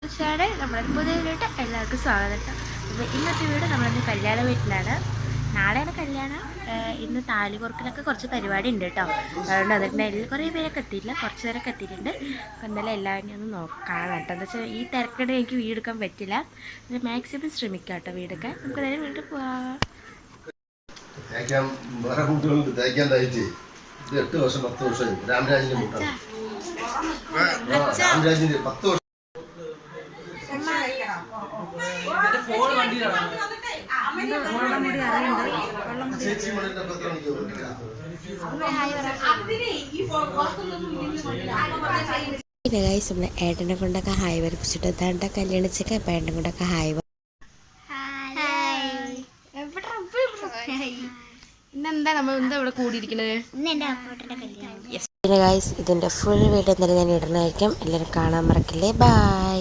നമ്മുടെ പുതിയ വീട്ട് എല്ലാവർക്കും സ്വാഗതം. അപ്പോൾ ഇന്നത്തെ വീട് നമ്മളിന്ന് കല്യാണ വീട്ടിലാണ്. നാളെയാണ് കല്യാണം. ഇന്ന് താലി കൊർക്കലൊക്കെ കുറച്ച് പരിപാടി ഉണ്ട് കേട്ടോ. അതുകൊണ്ട് അതിൻ്റെ കുറേ പേരൊക്കെ എത്തിയില്ല, കുറച്ച് പേരൊക്കെ എത്തിയിട്ടുണ്ട്. അപ്പോൾ എന്തായാലും എല്ലാവരും ഒന്ന് കാണാം കേട്ടോ. എന്താ വെച്ചാൽ ഈ തിരക്കിടെ എനിക്ക് വീടെടുക്കാൻ പറ്റില്ല. മാക്സിമം ശ്രമിക്കാം കേട്ടോ വീടൊക്കെ. നമുക്ക് നേരെ വീട്ടിൽ പോവാം. 8 വർഷം 10 വർഷം രാമരാജിന്റെ മുട്ടാണ്. രാമരാജിന്റെ 10 വർഷം പിന്നെ ഗൈസ് നമ്മുടെ ഏട്ടനെ കൊണ്ടൊക്കെ ഹായ് വരപ്പിച്ചിട്ട് താണ്ട കല്യാണിച്ചൊക്കെ അപ്പം ഏട്ടനെ കൊണ്ടൊക്കെ ഹായ്. ഇന്നെന്താ നമ്മൾ എന്താ ഇവിടെ കൂടിയിരിക്കുന്നത്? പിന്നെ ഗൈസ് ഇതിൻ്റെ ഫുൾ വീഡിയോ എന്തായാലും ഞാൻ ഇടുന്നതായിരിക്കും. എല്ലാവരും കാണാൻ മറക്കില്ലേ. ബൈ.